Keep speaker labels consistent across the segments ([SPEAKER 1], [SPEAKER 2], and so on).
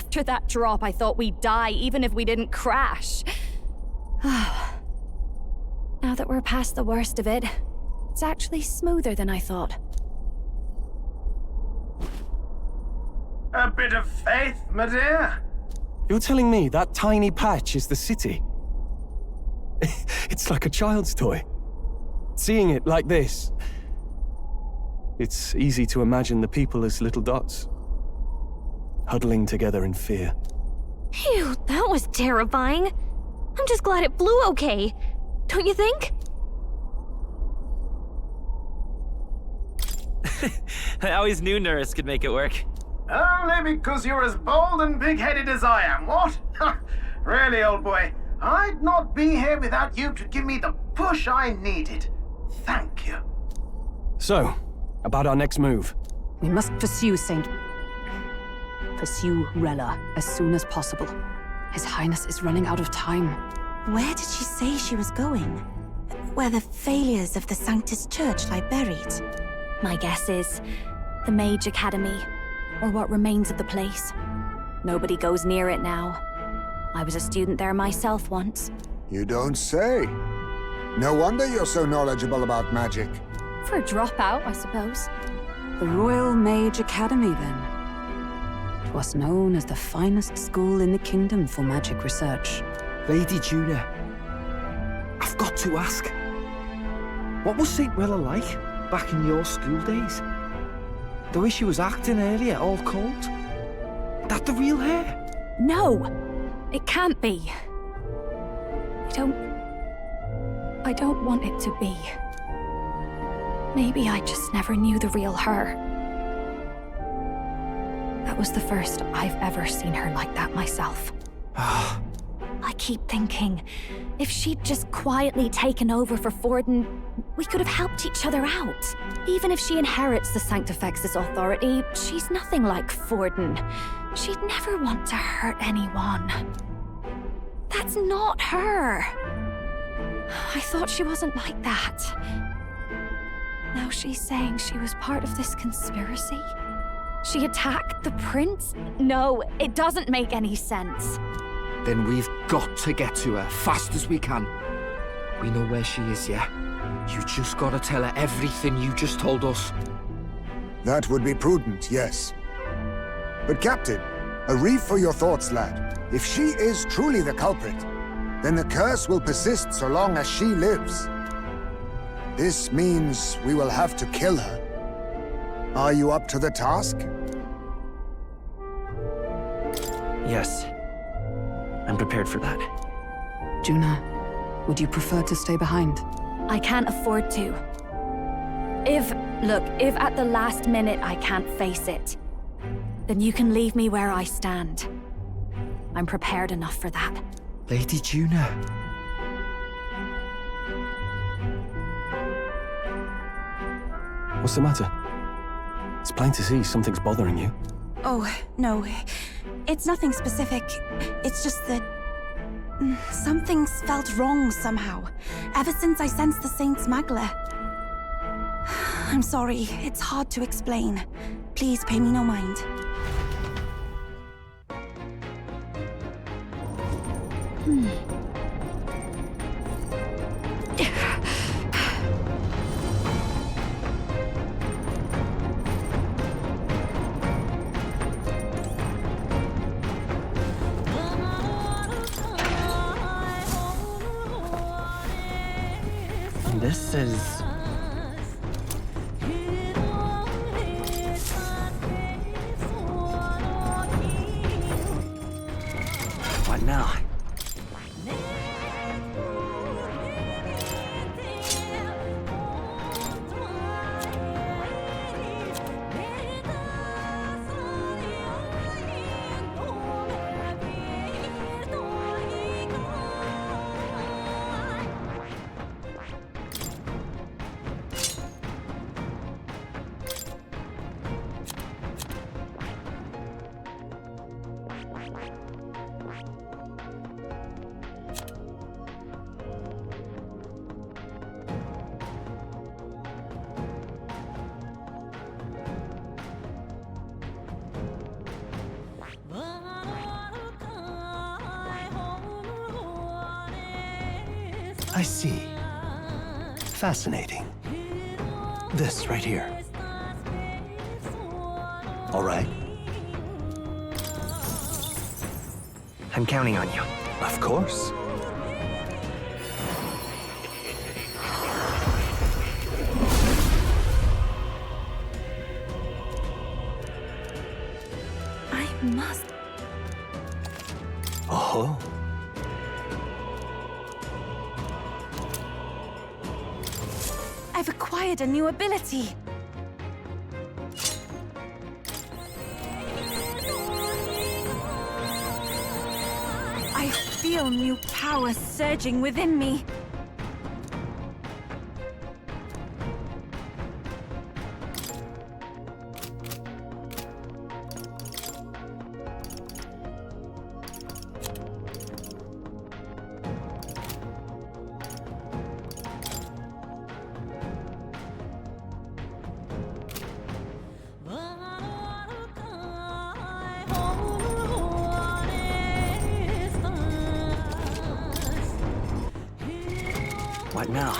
[SPEAKER 1] After that drop, I thought we'd die even if we didn't crash. Now that we're past the worst of it, it's actually smoother than I thought.
[SPEAKER 2] A bit of faith, my dear?
[SPEAKER 3] You're telling me that tiny patch is the city? It's like a child's toy. Seeing it like this, it's easy to imagine the people as little dots, huddling together in fear.
[SPEAKER 1] Phew, that was terrifying. I'm just glad it flew okay. Don't you think?
[SPEAKER 4] I always knew Nurse could make it work.
[SPEAKER 2] Only because you're as bold and big-headed as I am, what? Really, old boy, I'd not be here without you to give me the push I needed. Thank you.
[SPEAKER 3] So, about our next move.
[SPEAKER 5] We must pursue Rella as soon as possible. His Highness is running out of time.
[SPEAKER 6] Where did she say she was going? Where the failures of the Sanctus Church lie buried?
[SPEAKER 1] My guess is the Mage Academy, or what remains of the place. Nobody goes near it now. I was a student there myself once.
[SPEAKER 7] You don't say. No wonder you're so knowledgeable about magic.
[SPEAKER 1] For a dropout, I suppose.
[SPEAKER 5] The Royal Mage Academy, then. It was known as the finest school in the kingdom for magic research.
[SPEAKER 8] Lady Juna, I've got to ask. What was St. Rella like back in your school days? The way she was acting earlier, all cold? That the real hair?
[SPEAKER 1] No! It can't be. I don't want it to be. Maybe I just never knew the real her. That was the first I've ever seen her like that myself. I keep thinking, if she'd just quietly taken over for Forden, we could have helped each other out. Even if she inherits the Sanctifex's authority, she's nothing like Forden. She'd never want to hurt anyone. That's not her. I thought she wasn't like that. Now she's saying she was part of this conspiracy? She attacked the prince? No, it doesn't make any sense.
[SPEAKER 8] Then we've got to get to her fast as we can. We know where she is, yeah? You just gotta tell her everything you just told us.
[SPEAKER 7] That would be prudent, yes. But Captain, a reef for your thoughts, lad. If she is truly the culprit, then the curse will persist so long as she lives. This means we will have to kill her. Are you up to the task?
[SPEAKER 8] Yes. I'm prepared for that.
[SPEAKER 5] Juna, would you prefer to stay behind?
[SPEAKER 1] I can't afford to. If at the last minute I can't face it, then you can leave me where I stand. I'm prepared enough for that.
[SPEAKER 8] Lady Juna.
[SPEAKER 3] What's the matter? It's plain to see something's bothering you.
[SPEAKER 6] Oh, no. It's nothing specific. It's just that... something's felt wrong somehow. Ever since I sensed the Saint Smuggler. I'm sorry, it's hard to explain. Please pay me no mind.
[SPEAKER 8] This is... What now?
[SPEAKER 9] I see. Fascinating. This right here. All right.
[SPEAKER 8] I'm counting on you.
[SPEAKER 9] Of course.
[SPEAKER 6] I must.
[SPEAKER 9] Oh.
[SPEAKER 6] I've acquired a new ability. I feel new power surging within me.
[SPEAKER 8] What now?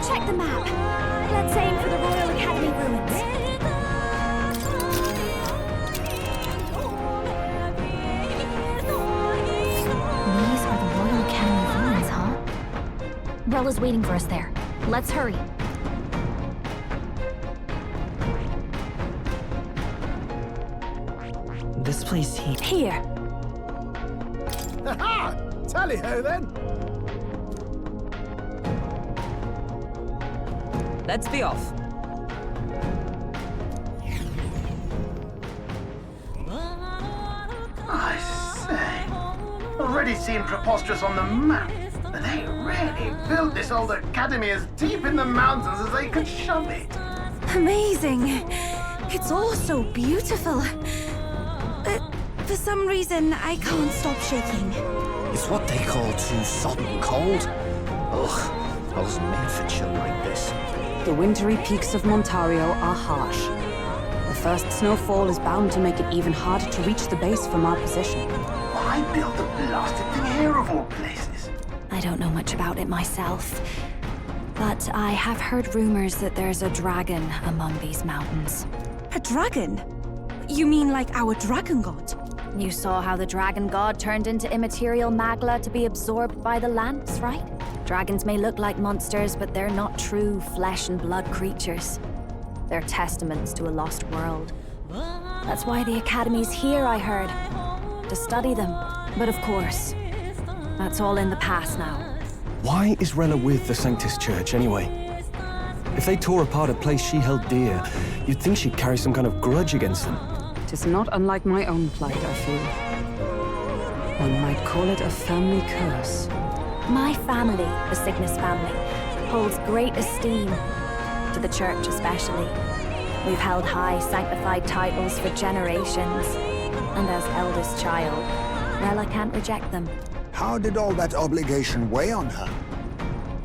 [SPEAKER 1] Check the map. Let's aim for the Royal Academy ruins. These are the Royal Academy ruins, huh? Rella's waiting for us there. Let's hurry.
[SPEAKER 8] This place
[SPEAKER 1] Here.
[SPEAKER 2] Ha! Tally-ho then!
[SPEAKER 5] Let's be off.
[SPEAKER 2] I say, already seemed preposterous on the map, but they really built this old academy as deep in the mountains as they could shove it.
[SPEAKER 6] Amazing. It's all so beautiful. But for some reason, I can't stop shaking.
[SPEAKER 9] It's what they call too sodden cold. Ugh, I wasn't made for chill like this.
[SPEAKER 5] The wintry peaks of Montario are harsh. The first snowfall is bound to make it even harder to reach the base from our position.
[SPEAKER 2] Why build the blasted thing here of all places?
[SPEAKER 1] I don't know much about it myself, but I have heard rumors that there's a dragon among these mountains.
[SPEAKER 6] A dragon? You mean like our dragon god?
[SPEAKER 1] You saw how the dragon god turned into immaterial magla to be absorbed by the lance, right? Dragons may look like monsters, but they're not true flesh and blood creatures. They're testaments to a lost world. That's why the Academy's here, I heard. To study them. But of course, that's all in the past now.
[SPEAKER 3] Why is Rella with the Sanctus Church, anyway? If they tore apart a place she held dear, you'd think she'd carry some kind of grudge against them.
[SPEAKER 5] Tis not unlike my own plight, I feel. One might call it a family curse.
[SPEAKER 1] My family, the Cygnus family, holds great esteem, to the Church especially. We've held high sanctified titles for generations, and as eldest child, Rella can't reject them.
[SPEAKER 7] How did all that obligation weigh on her?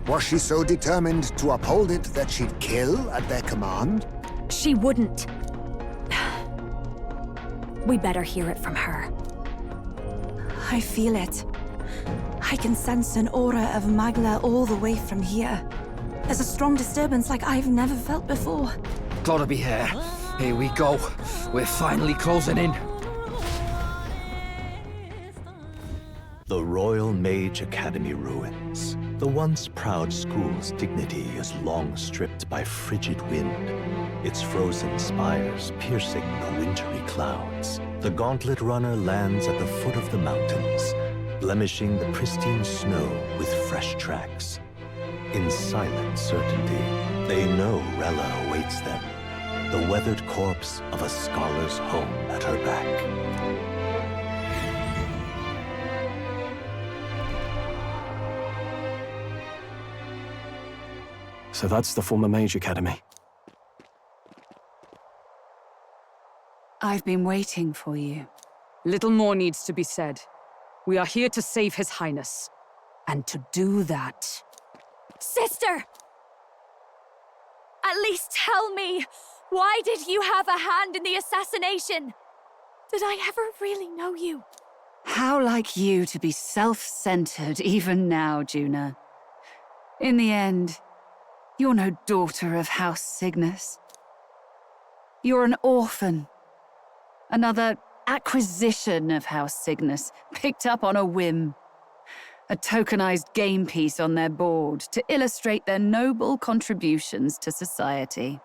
[SPEAKER 7] Was she so determined to uphold it that she'd kill at their command?
[SPEAKER 1] She wouldn't. We better hear it from her.
[SPEAKER 6] I feel it. I can sense an aura of Magla all the way from here. There's a strong disturbance like I've never felt before.
[SPEAKER 8] Gotta be here. Here we go. We're finally closing in.
[SPEAKER 9] The Royal Mage Academy ruins.
[SPEAKER 10] The once proud school's dignity is long stripped by frigid wind, its frozen spires piercing the wintry clouds. The gauntlet runner lands at the foot of the mountains, blemishing the pristine snow with fresh tracks. In silent certainty, they know Rella awaits them, the weathered corpse of a scholar's home at her back.
[SPEAKER 3] So that's the former Mage Academy.
[SPEAKER 5] I've been waiting for you. Little more needs to be said. We are here to save His Highness. And to do that...
[SPEAKER 1] Sister! At least tell me, why did you have a hand in the assassination? Did I ever really know you?
[SPEAKER 5] How like you to be self-centered even now, Juna. In the end, you're no daughter of House Cygnus. You're an orphan. Another acquisition of House Cygnus, picked up on a whim. A tokenized game piece on their board to illustrate their noble contributions to society.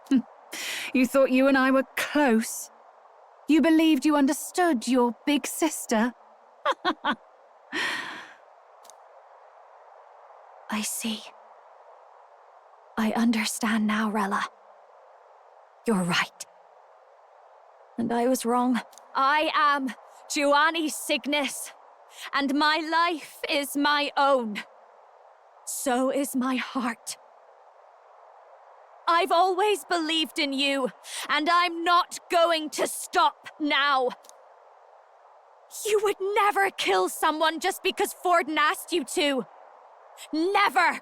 [SPEAKER 5] You thought you and I were close? You believed you understood your big sister?
[SPEAKER 1] I see. I understand now, Rella. You're right. And I was wrong. I am Giovanni Cygnus, and my life is my own. So is my heart. I've always believed in you, and I'm not going to stop now. You would never kill someone just because Forden asked you to. Never!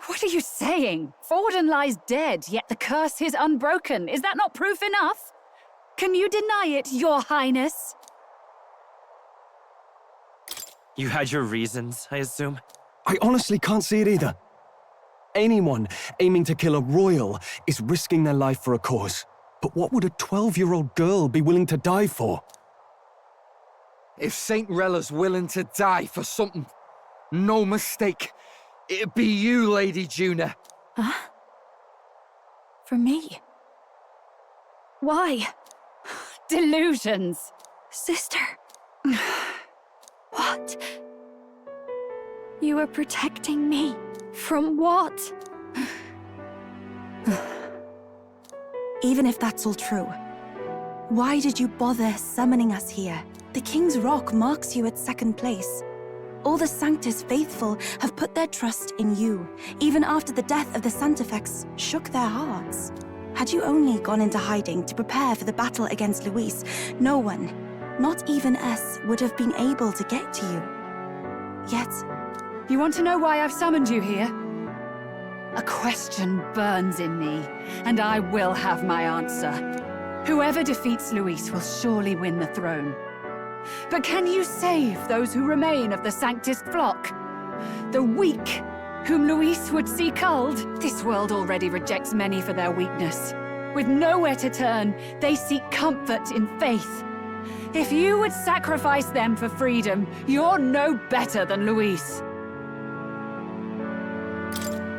[SPEAKER 5] What are you saying? Forden lies dead, yet the curse is unbroken. Is that not proof enough? Can you deny it, Your Highness?
[SPEAKER 4] You had your reasons, I assume?
[SPEAKER 3] I honestly can't see it either. Anyone aiming to kill a royal is risking their life for a cause. But what would a 12-year-old girl be willing to die for?
[SPEAKER 8] If Saint Rella's willing to die for something, no mistake, it'd be you, Lady Juna.
[SPEAKER 1] Huh? For me? Why?
[SPEAKER 5] Delusions.
[SPEAKER 1] Sister. What? You were protecting me. From what?
[SPEAKER 6] Even if that's all true, why did you bother summoning us here? The King's Rock marks you at second place. All the Sanctus faithful have put their trust in you, even after the death of the Santafex shook their hearts. Had you only gone into hiding to prepare for the battle against Luis, no one, not even us, would have been able to get to you. Yet...
[SPEAKER 5] You want to know why I've summoned you here? A question burns in me, and I will have my answer. Whoever defeats Luis will surely win the throne. But can you save those who remain of the Sanctist flock? The weak, whom Luis would see culled? This world already rejects many for their weakness. With nowhere to turn, they seek comfort in faith. If you would sacrifice them for freedom, you're no better than Luis.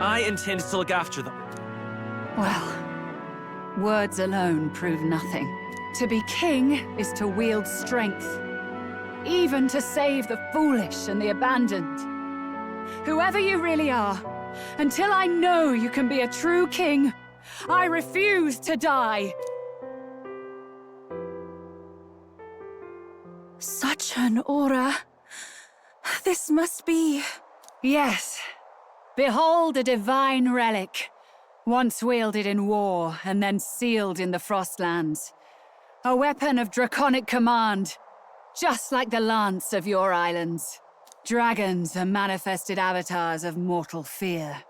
[SPEAKER 4] I intend to look after them.
[SPEAKER 5] Well, words alone prove nothing. To be king is to wield strength, even to save the foolish and the abandoned. Whoever you really are, until I know you can be a true king, I refuse to die.
[SPEAKER 6] Such an aura. This must be...
[SPEAKER 5] Yes. Behold a divine relic, once wielded in war and then sealed in the Frostlands. A weapon of draconic command, just like the lance of your islands. Dragons are manifested avatars of mortal fear.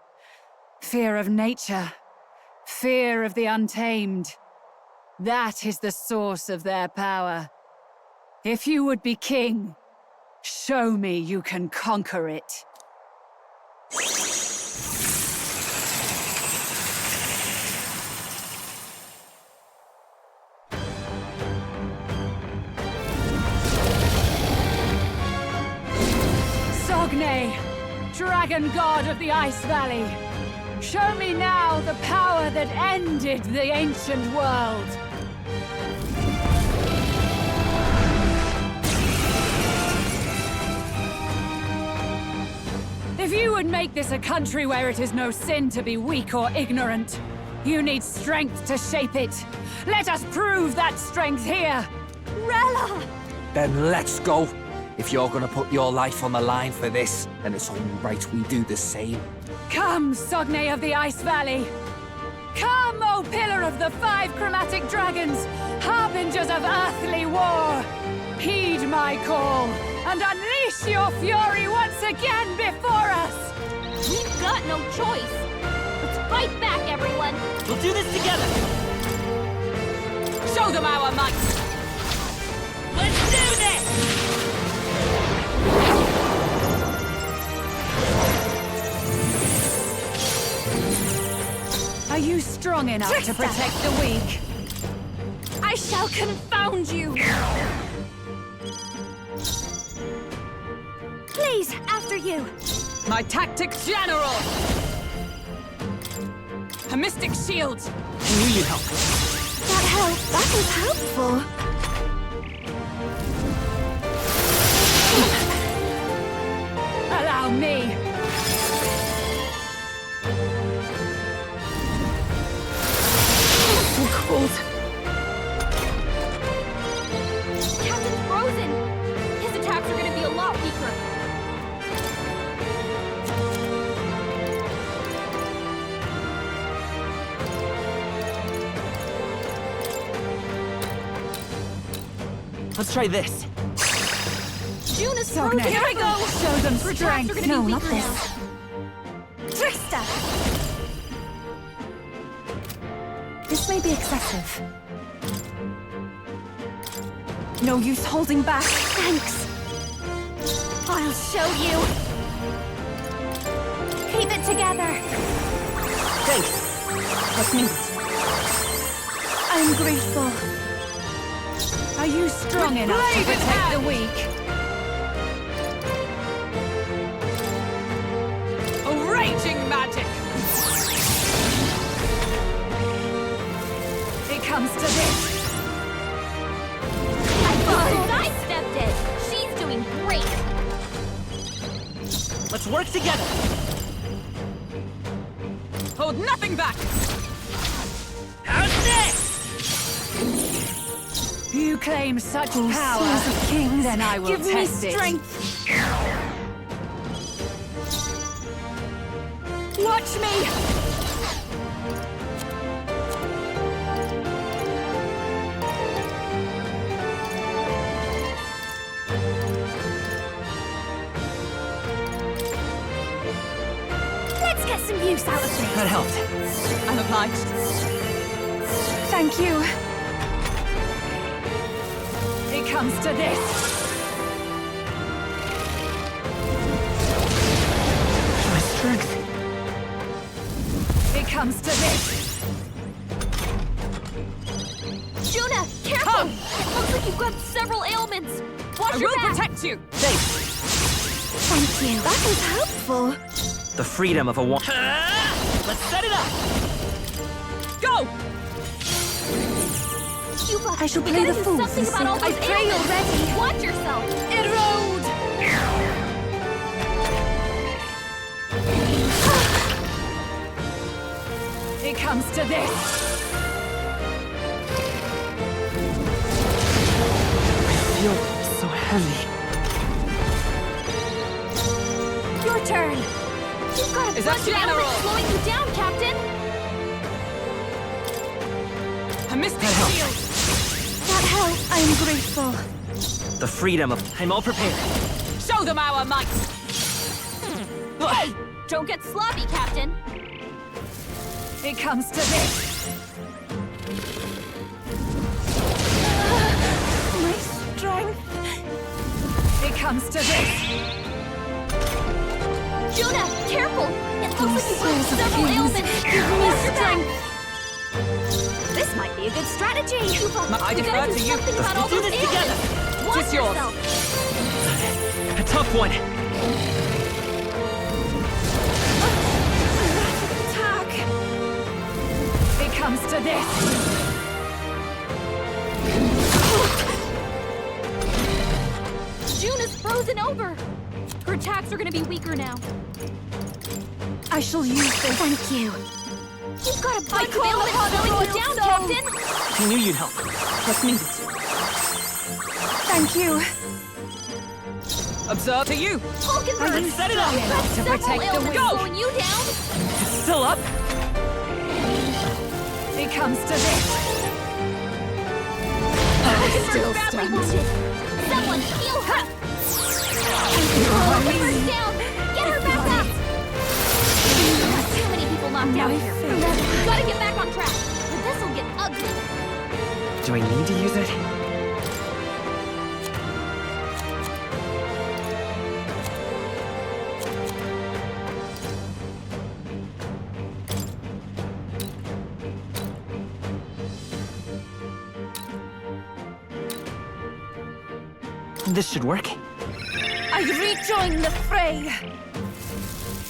[SPEAKER 5] Fear of nature, fear of the untamed. That is the source of their power. If you would be king, show me you can conquer it. dragon god of the Ice Valley, show me now the power that ended the ancient world. If you would make this a country where it is no sin to be weak or ignorant, you need strength to shape it. Let us prove that strength here.
[SPEAKER 1] Rella!
[SPEAKER 9] Then let's go. If you're gonna put your life on the line for this, then it's only right we do the same.
[SPEAKER 5] Come, Sogne of the Ice Valley. Come, O Pillar of the 5 chromatic dragons, harbingers of earthly war. Heed my call, and unleash your fury once again before us!
[SPEAKER 11] We've got no choice! Let's fight back, everyone!
[SPEAKER 4] We'll do this together!
[SPEAKER 5] Show them our might!
[SPEAKER 4] Let's do this!
[SPEAKER 5] Are you strong enough to protect the weak?
[SPEAKER 11] I shall confound you!
[SPEAKER 1] Please, after you!
[SPEAKER 5] My tactics general! A mystic shield!
[SPEAKER 4] I knew you'd help.
[SPEAKER 1] That was helpful.
[SPEAKER 5] Allow me!
[SPEAKER 1] So cold.
[SPEAKER 11] Captain's frozen! His attacks are gonna be a lot weaker.
[SPEAKER 4] Let's try this.
[SPEAKER 11] June is
[SPEAKER 5] Sogne,
[SPEAKER 11] frozen!
[SPEAKER 5] here we go! Show them
[SPEAKER 11] Her attacks
[SPEAKER 5] strength!
[SPEAKER 11] are gonna
[SPEAKER 1] No,
[SPEAKER 11] be
[SPEAKER 1] not
[SPEAKER 11] weaker
[SPEAKER 1] this.
[SPEAKER 11] now.
[SPEAKER 1] Trista! This may be excessive. No use holding back. Thanks. I'll show you. Keep it together.
[SPEAKER 4] Thanks. Let's meet.
[SPEAKER 1] I'm grateful.
[SPEAKER 5] Are you strong enough to protect the weak? A raging magic! It comes to this.
[SPEAKER 11] I sidestepped it! She's doing great!
[SPEAKER 4] Let's work together.
[SPEAKER 5] Hold nothing back!
[SPEAKER 4] How's this?
[SPEAKER 5] You claim such
[SPEAKER 1] Sons
[SPEAKER 5] power,
[SPEAKER 1] of kings,
[SPEAKER 5] then I will
[SPEAKER 1] give me
[SPEAKER 5] test it.
[SPEAKER 1] strength.
[SPEAKER 5] Watch me!
[SPEAKER 1] Let's get some use out of this.
[SPEAKER 4] That helped.
[SPEAKER 5] I'm obliged.
[SPEAKER 1] Thank you.
[SPEAKER 5] It comes to this.
[SPEAKER 4] My strength.
[SPEAKER 5] It comes to this.
[SPEAKER 11] Juna, careful!
[SPEAKER 5] Come!
[SPEAKER 11] It looks like you've got several ailments! Watch
[SPEAKER 5] I
[SPEAKER 11] your
[SPEAKER 5] will
[SPEAKER 11] back!
[SPEAKER 5] protect you!
[SPEAKER 4] Thanks.
[SPEAKER 1] Thank you. That was helpful.
[SPEAKER 4] The freedom of a woman. Let's set it up.
[SPEAKER 5] Go!
[SPEAKER 11] Cuba,
[SPEAKER 1] I shall
[SPEAKER 11] you
[SPEAKER 1] play
[SPEAKER 11] gotta
[SPEAKER 1] the
[SPEAKER 11] do
[SPEAKER 1] fool for
[SPEAKER 11] something
[SPEAKER 1] the
[SPEAKER 11] about all
[SPEAKER 1] sake-
[SPEAKER 11] those
[SPEAKER 1] I pray
[SPEAKER 11] ailments.
[SPEAKER 1] already.
[SPEAKER 11] Watch yourself!
[SPEAKER 5] Erode! It comes to this.
[SPEAKER 4] I feel so heavy.
[SPEAKER 1] Your turn.
[SPEAKER 11] You've got a
[SPEAKER 5] Is that
[SPEAKER 11] bunch of
[SPEAKER 5] general?
[SPEAKER 11] ailments slowing you down, Captain!
[SPEAKER 5] A mystic
[SPEAKER 4] That helps.
[SPEAKER 5] shield.
[SPEAKER 1] That helped. I am grateful.
[SPEAKER 4] The freedom of. I'm all prepared.
[SPEAKER 5] Show them our might.
[SPEAKER 11] Hey! Don't get sloppy, Captain!
[SPEAKER 5] It comes to this.
[SPEAKER 1] My strength.
[SPEAKER 5] It comes to this.
[SPEAKER 11] Juna, careful! It looks like you've got
[SPEAKER 1] Sons of
[SPEAKER 11] several
[SPEAKER 1] kings,
[SPEAKER 11] ailments!
[SPEAKER 1] give me
[SPEAKER 11] Watch your back!
[SPEAKER 1] strength. This might be a good strategy.
[SPEAKER 11] Cuba,
[SPEAKER 5] I
[SPEAKER 11] you
[SPEAKER 5] defer
[SPEAKER 11] gotta do
[SPEAKER 5] to you.
[SPEAKER 11] something about all
[SPEAKER 4] Let's do
[SPEAKER 11] those
[SPEAKER 4] this together.
[SPEAKER 11] ailments! Watch
[SPEAKER 5] It's yours.
[SPEAKER 11] yourself!
[SPEAKER 4] A tough one.
[SPEAKER 5] comes to this!
[SPEAKER 11] June is frozen over! Her attacks are gonna be weaker now.
[SPEAKER 5] I shall use this.
[SPEAKER 1] Thank you.
[SPEAKER 11] You've got a bunch of ailments slowing you down, Captain!
[SPEAKER 4] I knew you'd help. What's needed?
[SPEAKER 5] Thank you.
[SPEAKER 4] Observe to you!
[SPEAKER 11] Hulkenberg!
[SPEAKER 4] Let's set it up!
[SPEAKER 11] You've got
[SPEAKER 5] To
[SPEAKER 11] several
[SPEAKER 5] protect the
[SPEAKER 11] ailments
[SPEAKER 5] weak.
[SPEAKER 11] slowing you down!
[SPEAKER 4] It's still up?
[SPEAKER 5] It comes to this.
[SPEAKER 11] Hulkenberg's badly wounded! Someone heal her! Hulkenberg's down! Get her back up! Too many people knocked out here. Gotta get back on track, or this'll get ugly.
[SPEAKER 4] Do I need to use it? This should work.
[SPEAKER 5] I rejoin the fray.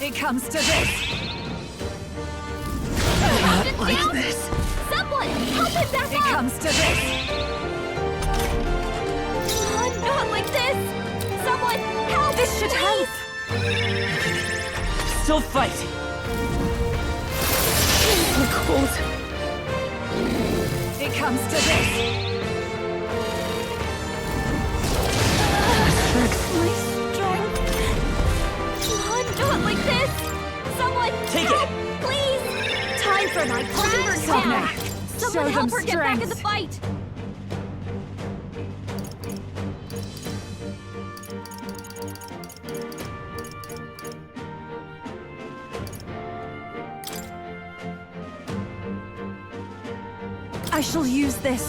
[SPEAKER 5] It comes to this.
[SPEAKER 11] Not
[SPEAKER 5] like this.
[SPEAKER 11] Someone, help him back
[SPEAKER 5] It
[SPEAKER 11] up!
[SPEAKER 5] comes to this.
[SPEAKER 11] Not like this! Someone, help!
[SPEAKER 5] This should help.
[SPEAKER 4] Still fight.
[SPEAKER 5] Cold. It comes to this.
[SPEAKER 11] My strength! Not like this! Someone,
[SPEAKER 4] Take
[SPEAKER 11] help,
[SPEAKER 4] it.
[SPEAKER 11] please! Time for my Hulkenberg's down!
[SPEAKER 5] Sogne,
[SPEAKER 11] Someone
[SPEAKER 5] show
[SPEAKER 11] help
[SPEAKER 5] them
[SPEAKER 11] her get back in the
[SPEAKER 5] strength.
[SPEAKER 11] fight!
[SPEAKER 5] I shall use this.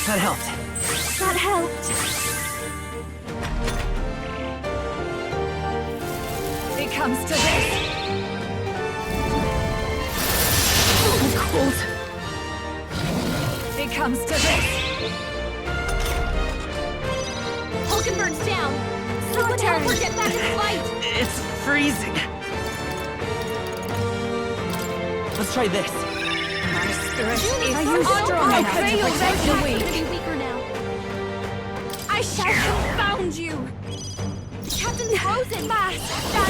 [SPEAKER 4] That helped.
[SPEAKER 5] That helped. It comes to this. Cold. It comes to this.
[SPEAKER 11] Hulkenberg's down! Someone help her get back in the fight!
[SPEAKER 4] It's freezing. Let's try this.
[SPEAKER 5] My spirit
[SPEAKER 11] Junie,
[SPEAKER 5] is you
[SPEAKER 11] oh,
[SPEAKER 5] strong
[SPEAKER 11] oh,
[SPEAKER 5] enough to
[SPEAKER 11] okay,
[SPEAKER 5] protect
[SPEAKER 11] attacks
[SPEAKER 5] the
[SPEAKER 11] are
[SPEAKER 5] weak?
[SPEAKER 11] gonna be weaker now.
[SPEAKER 5] I shall confound you.
[SPEAKER 11] Captain's frozen! That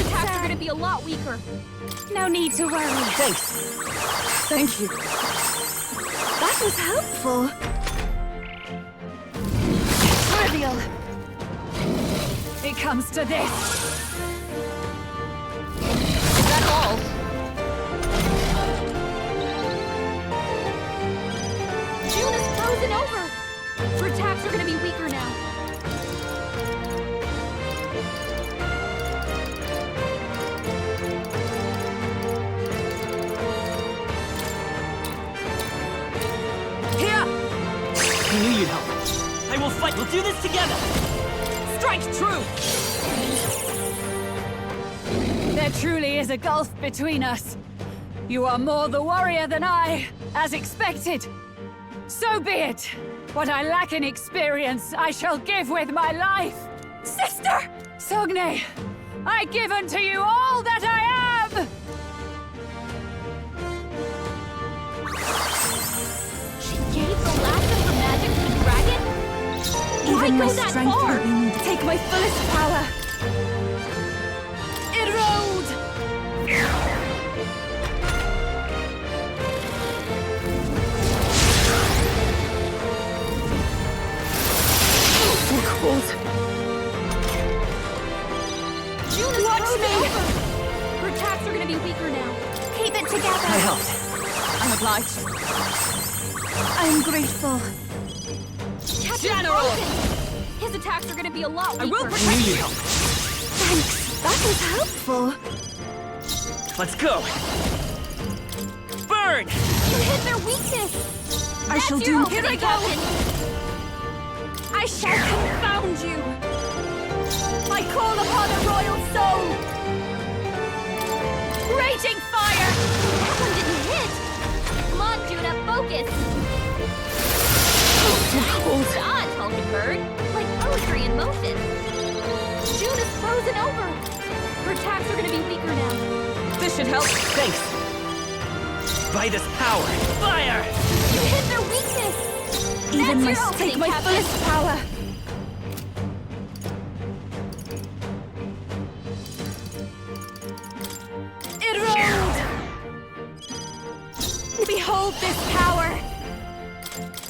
[SPEAKER 11] attacks are gonna be a lot weaker.
[SPEAKER 5] No need to worry.
[SPEAKER 4] Thanks.
[SPEAKER 5] Thank you. That was helpful. Trivial. It comes to this.
[SPEAKER 11] Is that all? June is frozen over! Her attacks are gonna be weaker now.
[SPEAKER 4] Here! I knew you'd help. I will fight. We'll do this together. Strike true!
[SPEAKER 5] There truly is a gulf between us. You are more the warrior than I, as expected. So be it. What I lack in experience, I shall give with my life. Sister! Sogne, I give unto you all that I am!
[SPEAKER 11] She gave the last of her magic to the dragon? Why
[SPEAKER 5] Even
[SPEAKER 11] go
[SPEAKER 5] my
[SPEAKER 11] that
[SPEAKER 5] strength
[SPEAKER 11] far?
[SPEAKER 5] will be needed. Take my fullest power. Erode! Cold.
[SPEAKER 11] June is
[SPEAKER 5] Watch
[SPEAKER 11] frozen
[SPEAKER 5] me!
[SPEAKER 11] over! Her attacks are gonna be weaker now.
[SPEAKER 1] Keep it together.
[SPEAKER 4] I helped.
[SPEAKER 5] I'm obliged. I'm grateful.
[SPEAKER 11] Captain's
[SPEAKER 4] General!
[SPEAKER 11] frozen! His attacks are gonna be a lot weaker.
[SPEAKER 4] I will protect you. I knew you'd help.
[SPEAKER 5] Thanks. That was helpful.
[SPEAKER 4] Let's go. Burn!
[SPEAKER 11] You hit their weakness!
[SPEAKER 5] I shall
[SPEAKER 11] That's your
[SPEAKER 5] do.
[SPEAKER 11] opening,
[SPEAKER 5] Here I go.
[SPEAKER 11] Captain.
[SPEAKER 5] I shall confound you. I call upon a royal soul. Raging fire.
[SPEAKER 11] That one didn't hit! Come on, Judah, focus! Nice dodge, Hulkenberg! Like poetry in motion. June is frozen over! Her attacks are gonna be weaker now.
[SPEAKER 4] This should help. Thanks. by this power. Fire!
[SPEAKER 11] You hit their weakness!
[SPEAKER 6] Even
[SPEAKER 11] That's your
[SPEAKER 6] take
[SPEAKER 11] opening,
[SPEAKER 6] my
[SPEAKER 11] Captain.
[SPEAKER 6] fullest power. Erode! Behold this power!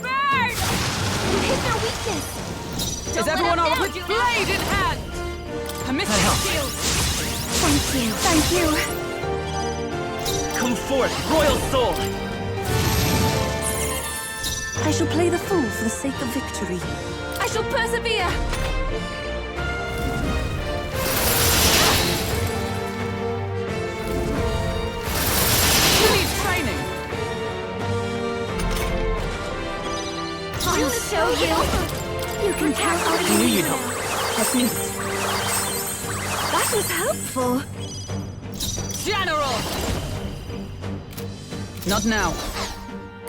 [SPEAKER 11] Burn! You hit their weakness!
[SPEAKER 5] Is
[SPEAKER 11] Don't let
[SPEAKER 5] everyone
[SPEAKER 11] them
[SPEAKER 5] armed
[SPEAKER 11] down,
[SPEAKER 5] with
[SPEAKER 11] Juno.
[SPEAKER 5] blade in hand? Permission shield!
[SPEAKER 6] Thank you, thank you.
[SPEAKER 4] Come forth, royal soul!
[SPEAKER 6] I shall play the fool for the sake of victory. I shall persevere!
[SPEAKER 5] Who needs training?
[SPEAKER 11] I'll show you!
[SPEAKER 6] You can count on
[SPEAKER 4] I knew you'd help.
[SPEAKER 6] Trust me. That was helpful.
[SPEAKER 5] General! Not now.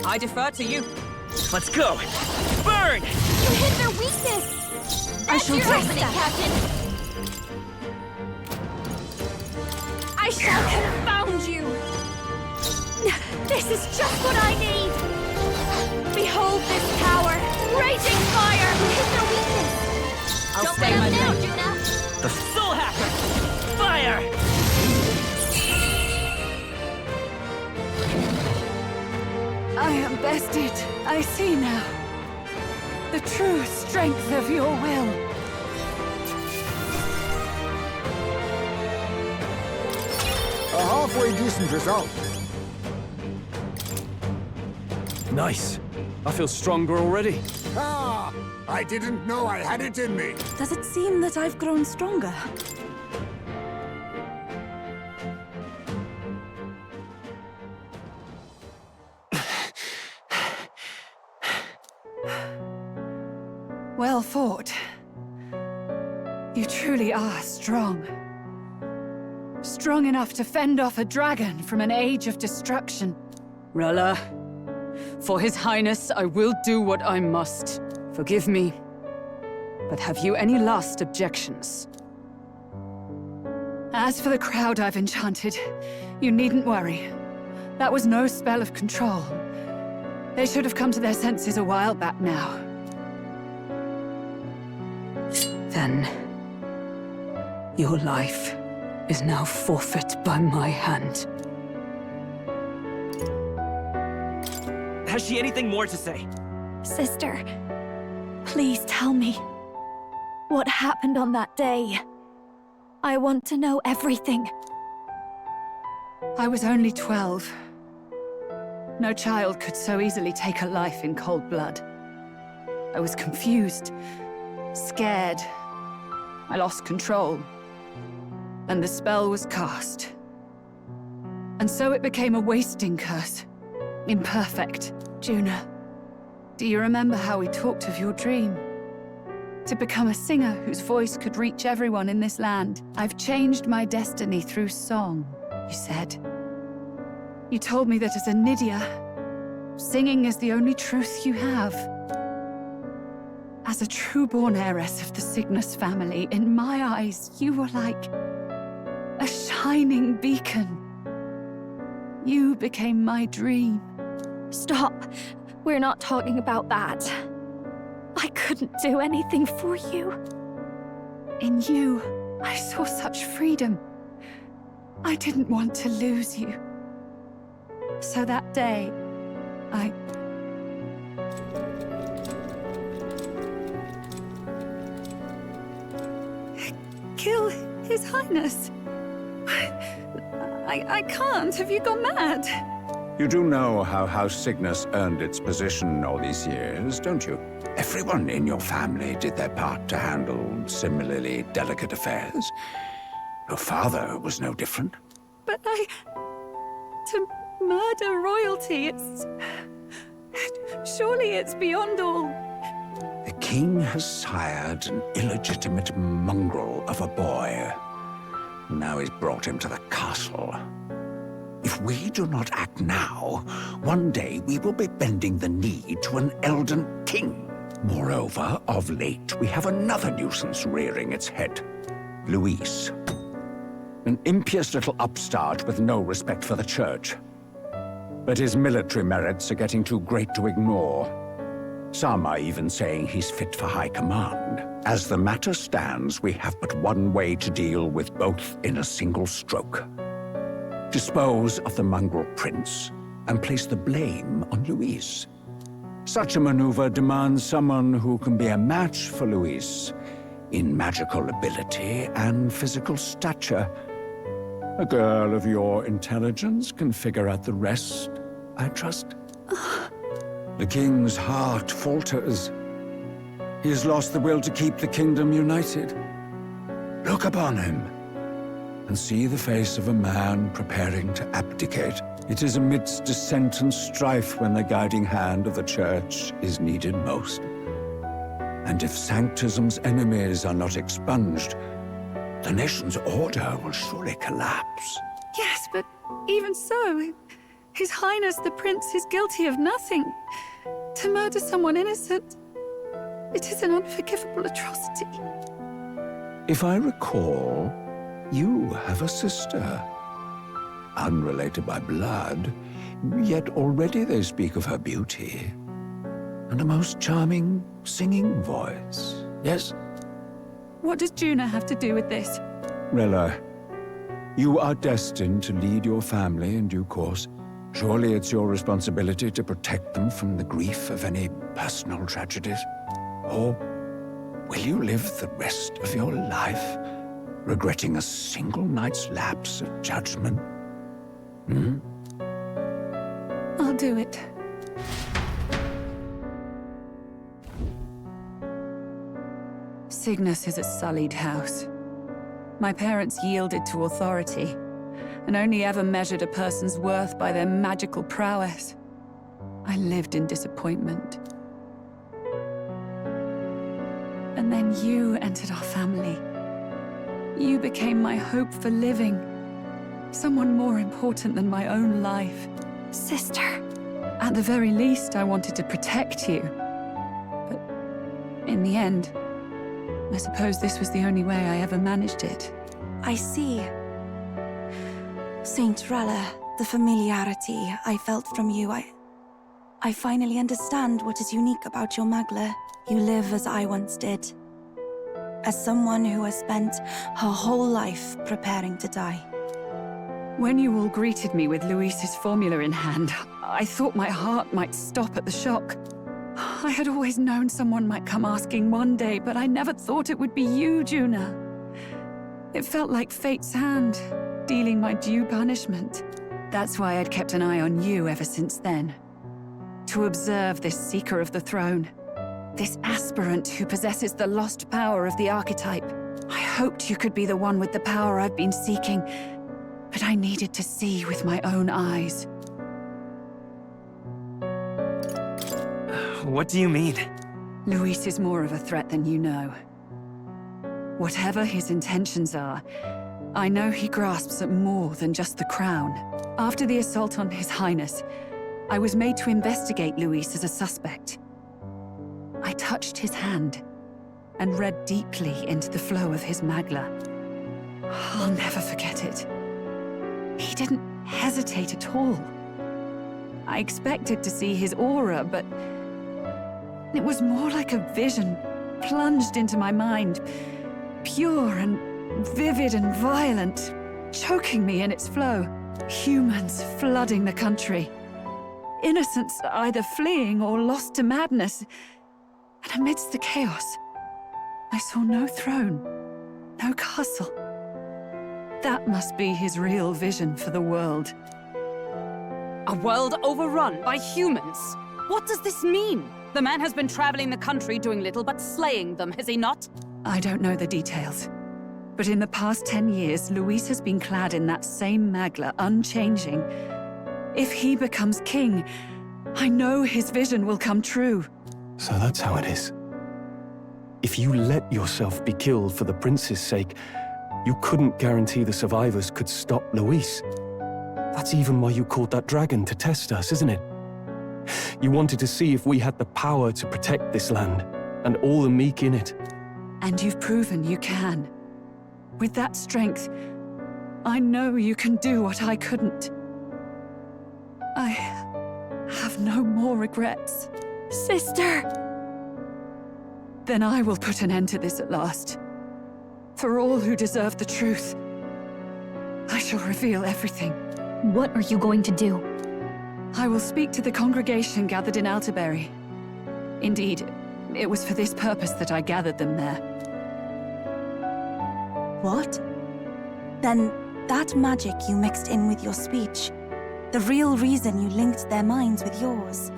[SPEAKER 5] I defer to you.
[SPEAKER 4] Let's go! Burn!
[SPEAKER 11] You hit their weakness! That's
[SPEAKER 6] shall
[SPEAKER 11] your
[SPEAKER 6] take
[SPEAKER 11] opening,
[SPEAKER 6] that.
[SPEAKER 11] Captain!
[SPEAKER 6] I shall confound you! This is just what I need! Behold this power! Raging fire!
[SPEAKER 11] You hit their weakness!
[SPEAKER 5] I'll
[SPEAKER 11] Don't
[SPEAKER 5] stay
[SPEAKER 11] let
[SPEAKER 5] my
[SPEAKER 11] them down,
[SPEAKER 5] lane.
[SPEAKER 11] Juno!
[SPEAKER 4] The Soul Hacker! Fire!
[SPEAKER 5] I am bested. I see now. The true strength of your will.
[SPEAKER 7] A halfway decent result.
[SPEAKER 3] Nice. I feel stronger already.
[SPEAKER 7] Ah! I didn't know I had it in me.
[SPEAKER 6] Does it seem that I've grown stronger?
[SPEAKER 5] Well fought. You truly are strong. Strong enough to fend off a dragon from an age of destruction. Rella, for His Highness, I will do what I must. Forgive me, but have you any last objections? As for the crowd I've enchanted, you needn't worry. That was no spell of control. They should have come to their senses a while back now. Then, your life is now forfeit by my hand.
[SPEAKER 4] Has she anything more to say?
[SPEAKER 1] Sister, please tell me. What happened on that day? I want to know everything.
[SPEAKER 5] I was only 12. No child could so easily take a life in cold blood. I was confused, scared. I lost control. And the spell was cast. And so it became a wasting curse. Imperfect.
[SPEAKER 1] Juna,
[SPEAKER 5] Do you remember how we talked of your dream? To become a singer whose voice could reach everyone in this land. I've changed my destiny through song, you said. You told me that as a Nydia, singing is the only truth you have. As a true-born heiress of the Cygnus family, in my eyes, you were like a shining beacon. You became my dream.
[SPEAKER 1] stop. We're not talking about that. I couldn't do anything for you.
[SPEAKER 5] In you, I saw such freedom. I didn't want to lose you. So that day, I... kill His Highness. I can't. Have you gone mad?
[SPEAKER 12] You do know how House Cygnus earned its position all these years, don't you? Everyone in your family did their part to handle similarly delicate affairs. Your father was no different.
[SPEAKER 5] But to murder royalty, surely it's beyond all.
[SPEAKER 12] The king has sired an illegitimate mongrel of a boy. Now he's brought him to the castle. If we do not act now, one day we will be bending the knee to an Elden king. Moreover, of late, we have another nuisance rearing its head. Luis. An impious little upstart with no respect for the church. But his military merits are getting too great to ignore. Some are even saying he's fit for high command. As the matter stands, we have but one way to deal with both in a single stroke. Dispose of the mongrel prince and place the blame on Louise. Such a maneuver demands someone who can be a match for Louise in magical ability and physical stature. A girl of your intelligence can figure out the rest, I trust. The king's heart falters. He has lost the will to keep the kingdom united. Look upon him and see the face of a man preparing to abdicate. It is amidst dissent and strife when the guiding hand of the church is needed most. And if Sanctism's enemies are not expunged, the nation's order will surely collapse.
[SPEAKER 5] Yes, but even so, His Highness the Prince is guilty of nothing. To murder someone innocent, it is an unforgivable atrocity.
[SPEAKER 12] If I recall, you have a sister. Unrelated by blood, yet already they speak of her beauty. And a most charming singing voice, yes?
[SPEAKER 5] What does Juna have to do with this?
[SPEAKER 12] Rella, you are destined to lead your family in due course. Surely it's your responsibility to protect them from the grief of any personal tragedies. Or will you live the rest of your life regretting a single night's lapse of judgment?
[SPEAKER 5] I'll do it. Cygnus is a sullied house. My parents yielded to authority, and only ever measured a person's worth by their magical prowess. I lived in disappointment. And then you entered our family. You became my hope for living. Someone more important than my own life.
[SPEAKER 1] Sister.
[SPEAKER 5] At the very least, I wanted to protect you. But in the end, I suppose this was the only way I ever managed it.
[SPEAKER 6] I see. Saint Rella, the familiarity I felt from you, I finally understand what is unique about your Magla. You live as I once did. As someone who has spent her whole life preparing to die.
[SPEAKER 5] When you all greeted me with Louise's formula in hand, I thought my heart might stop at the shock. I had always known someone might come asking one day, but I never thought it would be you, Juna. It felt like fate's hand, dealing my due punishment. That's why I'd kept an eye on you ever since then. To observe this seeker of the throne. This aspirant who possesses the lost power of the archetype. I hoped you could be the one with the power I've been seeking, but I needed to see with my own eyes.
[SPEAKER 4] What do you mean?
[SPEAKER 5] Luis is more of a threat than you know. Whatever his intentions are, I know he grasps at more than just the crown. After the assault on His Highness, I was made to investigate Luis as a suspect. I touched his hand and read deeply into the flow of his Magla. I'll never forget it. He didn't hesitate at all. I expected to see his aura, but it was more like a vision plunged into my mind, pure and vivid and violent, choking me in its flow. Humans flooding the country. Innocents either fleeing or lost to madness. And amidst the chaos, I saw no throne, no castle. That must be his real vision for the world.
[SPEAKER 13] A world overrun by humans? What does this mean? The man has been traveling the country doing little but slaying them, has he not?
[SPEAKER 5] I don't know the details. But in the past 10 years, Luis has been clad in that same Magla, unchanging. If he becomes king, I know his vision will come true.
[SPEAKER 3] So that's how it is. If you let yourself be killed for the prince's sake, you couldn't guarantee the survivors could stop Luis. That's even why you called that dragon to test us, isn't it? You wanted to see if we had the power to protect this land, and all the meek in it.
[SPEAKER 5] And you've proven you can. With that strength, I know you can do what I couldn't. I have no more regrets.
[SPEAKER 1] Sister!
[SPEAKER 5] Then I will put an end to this at last. For all who deserve the truth, I shall reveal everything.
[SPEAKER 1] What are you going to do?
[SPEAKER 5] I will speak to the congregation gathered in Altabury. Indeed, it was for this purpose that I gathered them there.
[SPEAKER 6] What? Then that magic you mixed in with your speech, the real reason you linked their minds with yours.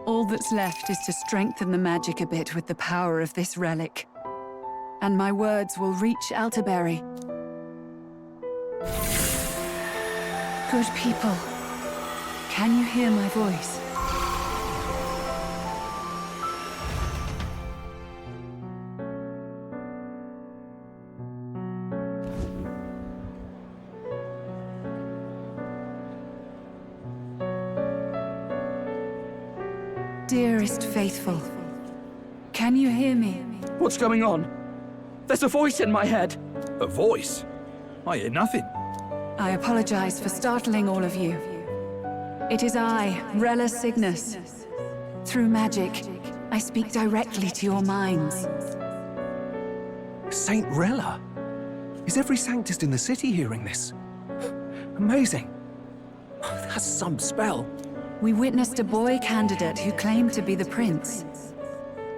[SPEAKER 5] All that's left is to strengthen the magic a bit with the power of this relic. And my words will reach Altabury. Good people, can you hear my voice? Dearest faithful, can you hear me?
[SPEAKER 8] What's going on? There's a voice in my head. A voice? I hear nothing.
[SPEAKER 5] I apologize for startling all of you. It is I, Rella Cygnus. Through magic, I speak directly to your minds.
[SPEAKER 3] Saint Rella? Is every Sanctist in the city hearing this? Amazing. That's some spell.
[SPEAKER 5] We witnessed a boy candidate who claimed to be the prince.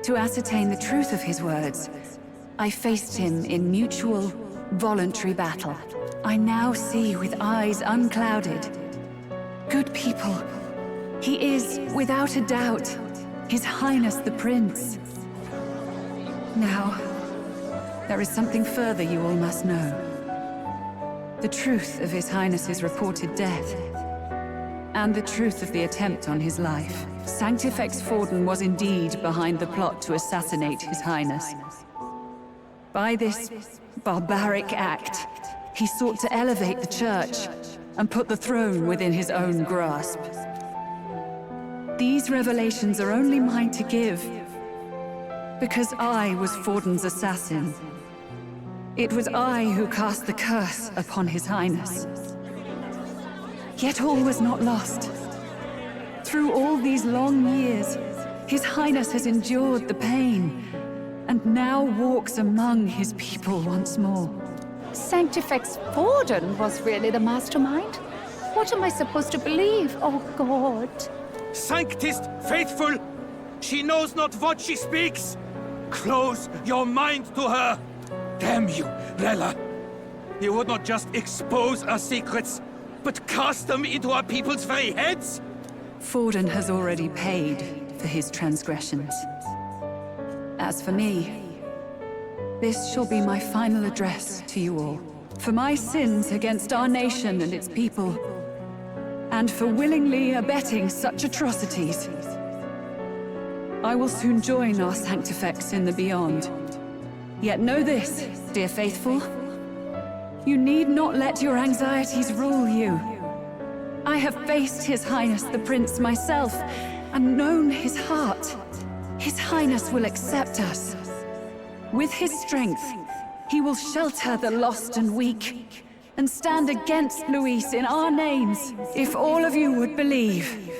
[SPEAKER 5] To ascertain the truth of his words, I faced him in mutual, voluntary battle. I now see with eyes unclouded. Good people, he is, without a doubt, His Highness the Prince. Now, there is something further you all must know. The truth of His Highness's reported death, and the truth of the attempt on his life. Sanctifex Forden was indeed behind the plot to assassinate His Highness. By this barbaric act, he sought to elevate the Church and put the throne within his own grasp. These revelations are only mine to give, because I was Forden's assassin. It was I who cast the curse upon His Highness. Yet all was not lost. Through all these long years, His Highness has endured the pain, and now walks among his people once more.
[SPEAKER 14] Sanctifex Forden was really the mastermind? What am I supposed to believe? Oh, God.
[SPEAKER 15] Sanctist faithful! She knows not what she speaks! Close your mind to her! Damn you, Rella! You would not just expose our secrets, but cast them into our people's very heads?
[SPEAKER 5] Forden has already paid for his transgressions. As for me, this shall be my final address to you all. For my sins against our nation and its people, and for willingly abetting such atrocities. I will soon join our Sanctifex in the beyond. Yet know this, dear faithful, you need not let your anxieties rule you. I have faced His Highness the Prince myself, and known his heart. His Highness will accept us. With his strength, he will shelter the lost and weak, and stand against Luis in our names. If all of you would believe,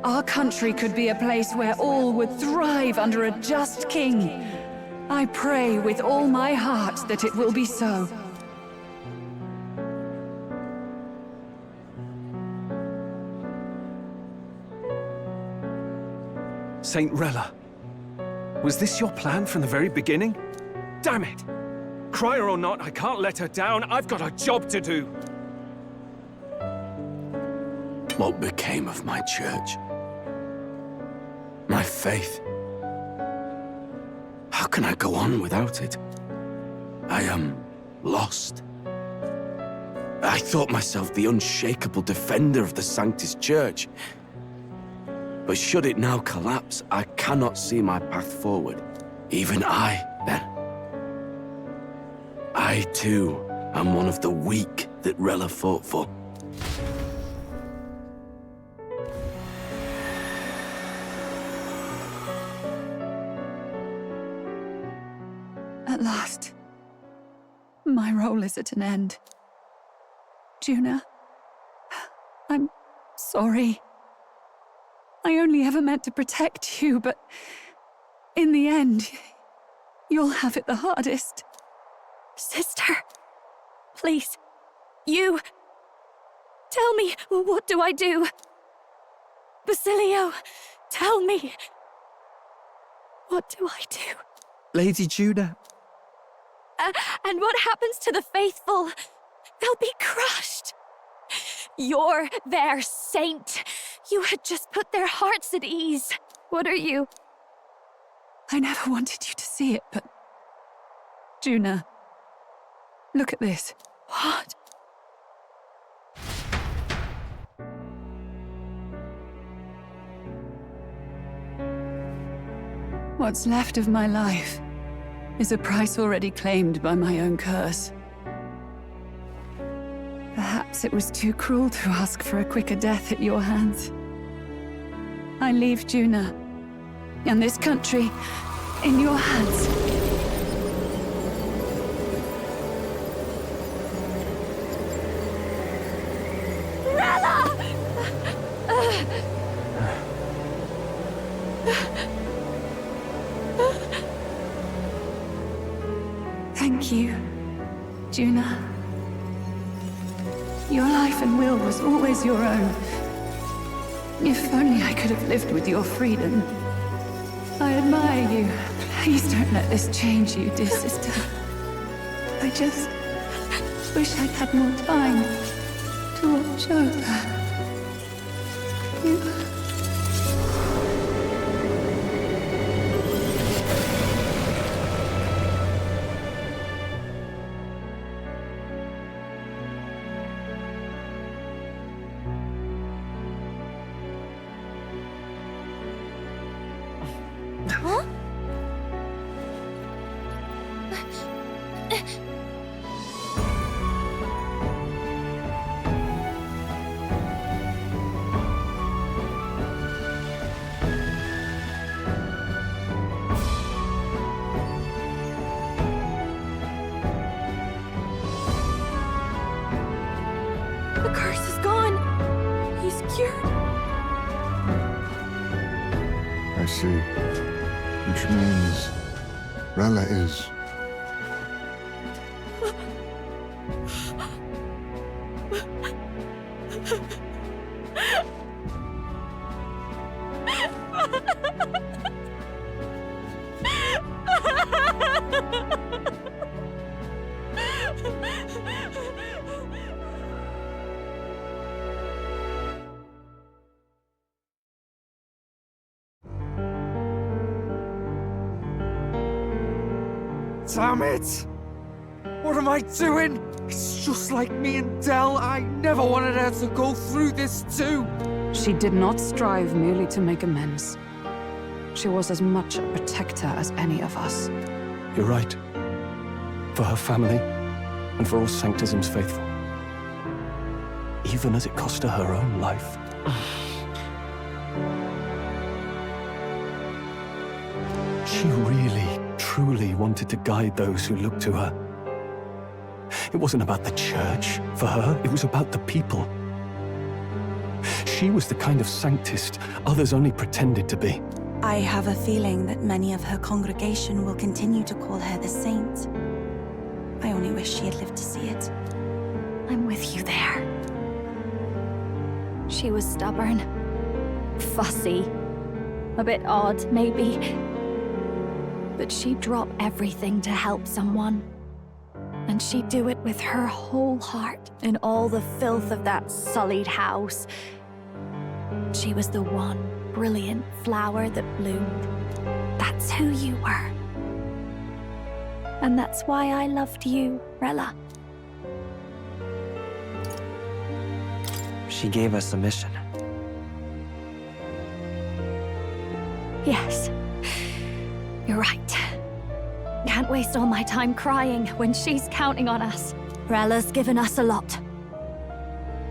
[SPEAKER 5] our country could be a place where all would thrive under a just king. I pray with all my heart that it will be so.
[SPEAKER 3] Saint Rella, was this your plan from the very beginning? Damn it! Crier or not, I can't let her down. I've got a job to do.
[SPEAKER 16] What became of my church? My faith? How can I go on without it? I am lost. I thought myself the unshakable defender of the Sanctist Church. But should it now collapse, I cannot see my path forward. Even I, then. I, too, am one of the weak that Rella fought for.
[SPEAKER 5] At last, my role is at an end. Juna, Sorry. I only ever meant to protect you, but in the end, you'll have it the hardest.
[SPEAKER 1] Sister, please, you... Tell me, what do I do? Basilio, tell me. What do I do?
[SPEAKER 8] Lady Juna.
[SPEAKER 1] And what happens to the faithful? They'll be crushed. You're their saint. You had just put their hearts at ease. What are you?
[SPEAKER 5] I never wanted you to see it, but... Juna, look at this.
[SPEAKER 1] What?
[SPEAKER 5] What's left of my life is a price already claimed by my own curse. Perhaps it was too cruel to ask for a quicker death at your hands. I leave Juna and this country in your hands.
[SPEAKER 1] Rella!
[SPEAKER 5] Thank you, Juna. Your life and will was always your own. If only I could have lived with your freedom. I admire you. Please don't let this change you, dear sister. I just wish I'd had more time to watch over you.
[SPEAKER 1] The curse is gone. He's cured.
[SPEAKER 7] I see. Which means Rella is...
[SPEAKER 8] Damn it! What am I doing? It's just like me and Del. I never wanted her to go through this too.
[SPEAKER 13] She did not strive merely to make amends. She was as much a protector as any of us.
[SPEAKER 3] You're right. For her family, and for all Sanctism's faithful. Even as it cost her her own life. She really, truly wanted to guide those who looked to her. It wasn't about the church, for her, it was about the people. She was the kind of Sanctist others only pretended to be.
[SPEAKER 6] I have a feeling that many of her congregation will continue to call her the saint. I only wish she had lived to see it.
[SPEAKER 1] I'm with you there. She was stubborn, fussy, a bit odd, maybe. But she'd drop everything to help someone. And she'd do it with her whole heart in all the filth of that sullied house. She was the one brilliant flower that bloomed. That's who you were. And that's why I loved you, Rella.
[SPEAKER 17] She gave us a mission.
[SPEAKER 1] Yes. You're right. Can't waste all my time crying when she's counting on us. Rella's given us a lot.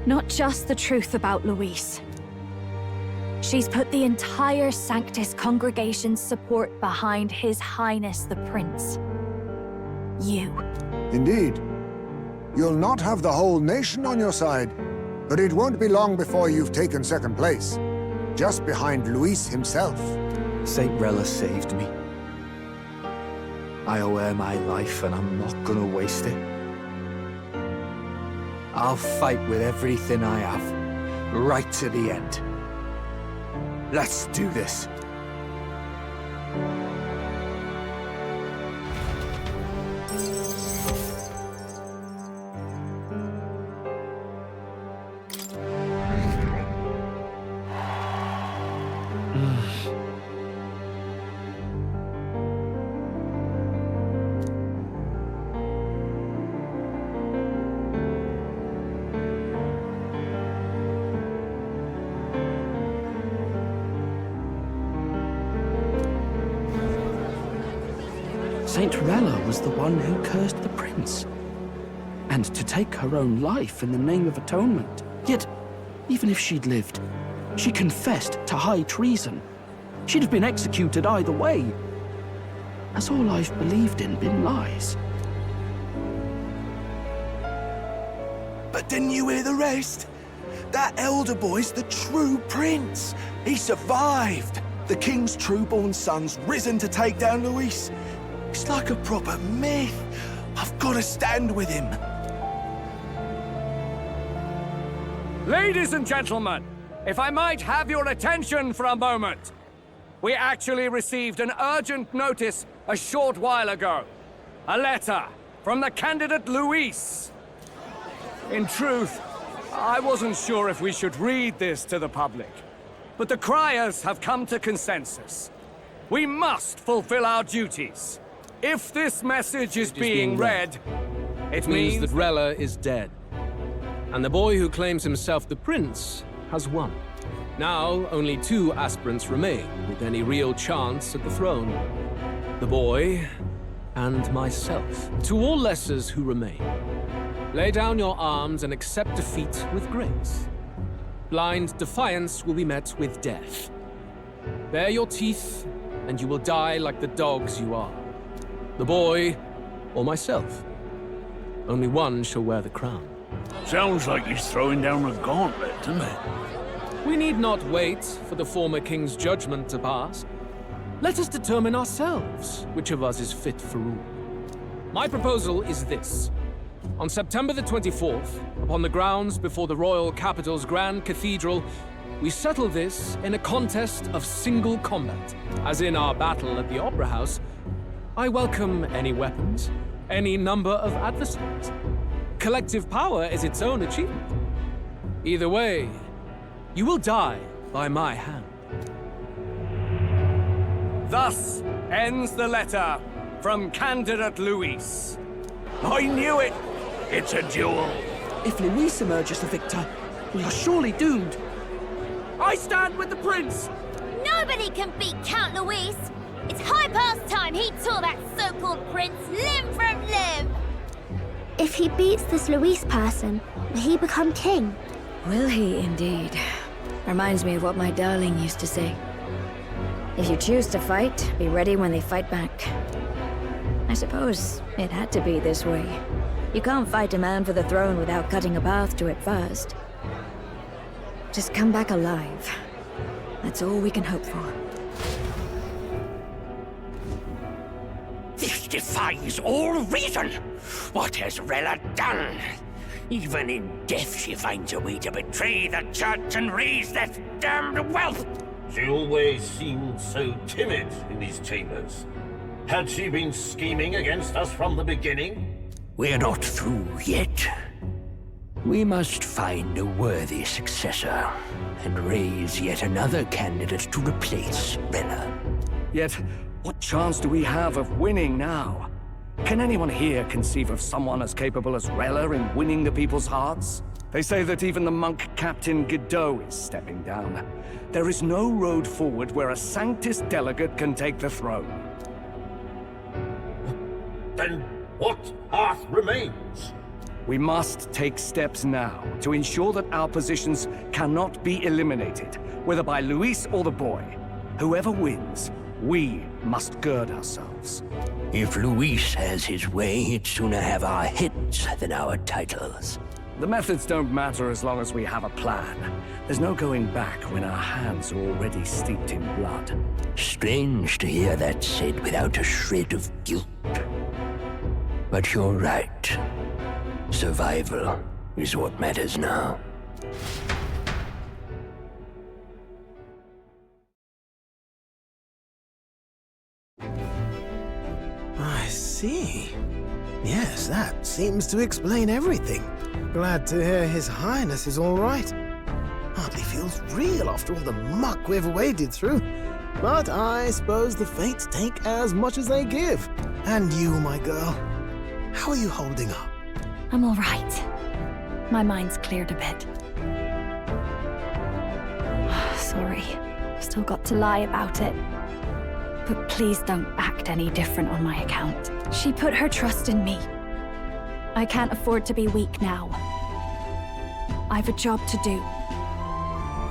[SPEAKER 1] Not just the truth about Luis. She's put the entire Sanctus congregation's support behind His Highness the Prince. You.
[SPEAKER 7] Indeed. You'll not have the whole nation on your side, But it won't be long before you've taken second place, just behind Luis himself.
[SPEAKER 8] Saint Rella saved me. I owe her my life, and I'm not gonna waste it. I'll fight with everything I have, right to the end. Let's do this.
[SPEAKER 16] Saint Rella was the one who cursed the prince. And to take her own life in the name of atonement. Yet, even if she'd lived, she confessed to high treason. She'd have been executed either way. Has all I've believed in been lies?
[SPEAKER 17] But didn't you hear the rest? That elder boy's the true prince. He survived. The king's true-born son's risen to take down Luis. It's like a proper myth. I've got to stand with him.
[SPEAKER 15] Ladies and gentlemen, if I might have your attention for a moment. We actually received an urgent notice a short while ago. A letter from the candidate Luis. In truth, I wasn't sure if we should read this to the public. But the criers have come to consensus. We must fulfill our duties. If this message is being read, it means
[SPEAKER 18] that Rella is dead. And the boy who claims himself the prince has won. Now, only 2 aspirants remain with any real chance at the throne. The boy and myself. To all lessers who remain, lay down your arms and accept defeat with grace. Blind defiance will be met with death. Bare your teeth, and you will die like the dogs you are. The boy, or myself. Only one shall wear the crown.
[SPEAKER 19] Sounds like he's throwing down a gauntlet, doesn't it?
[SPEAKER 18] We need not wait for the former king's judgment to pass. Let us determine ourselves which of us is fit for rule. My proposal is this. On September the 24th, upon the grounds before the royal capital's Grand Cathedral, we settle this in a contest of single combat. As in our battle at the Opera House, I welcome any weapons, any number of adversaries. Collective power is its own achievement. Either way, you will die by my hand.
[SPEAKER 15] Thus ends the letter from candidate Luis.
[SPEAKER 19] I knew it! It's a duel.
[SPEAKER 16] If Luis emerges the victor, we are surely doomed.
[SPEAKER 15] I stand with the prince!
[SPEAKER 11] Nobody can beat Count Luis! It's high past time he tore that so-called prince limb from limb!
[SPEAKER 20] If he beats this Luis person, will he become king?
[SPEAKER 1] Will he indeed? Reminds me of what my darling used to say. If you choose to fight, be ready when they fight back. I suppose it had to be this way. You can't fight a man for the throne without cutting a path to it first. Just come back alive. That's all we can hope for.
[SPEAKER 21] This defies all reason! What has Rella done? Even in death she finds a way to betray the church and raise that damned wealth!
[SPEAKER 22] She always seemed so timid in these chambers. Had she been scheming against us from the beginning?
[SPEAKER 21] We're not through yet. We must find a worthy successor, and raise yet another candidate to replace Rella.
[SPEAKER 23] Yet, what chance do we have of winning now? Can anyone here conceive of someone as capable as Rella in winning the people's hearts? They say that even the monk Captain Godot is stepping down. There is no road forward where a Sanctus delegate can take the throne.
[SPEAKER 22] Then what path remains?
[SPEAKER 23] We must take steps now to ensure that our positions cannot be eliminated, whether by Luis or the boy. Whoever wins, we must gird ourselves.
[SPEAKER 21] If Luis has his way, he'd sooner have our heads than our titles.
[SPEAKER 23] The methods don't matter as long as we have a plan. There's no going back when our hands are already steeped in blood.
[SPEAKER 21] Strange to hear that said without a shred of guilt. But you're right. Survival is what matters now.
[SPEAKER 2] I see. Yes, that seems to explain everything. Glad to hear His Highness is all right. Hardly feels real after all the muck we've waded through. But I suppose the fates take as much as they give. And you, my girl, how are you holding up?
[SPEAKER 1] I'm all right. My mind's cleared a bit. Sorry. Still got to lie about it. But please don't act any different on my account. She put her trust in me. I can't afford to be weak now. I've a job to do.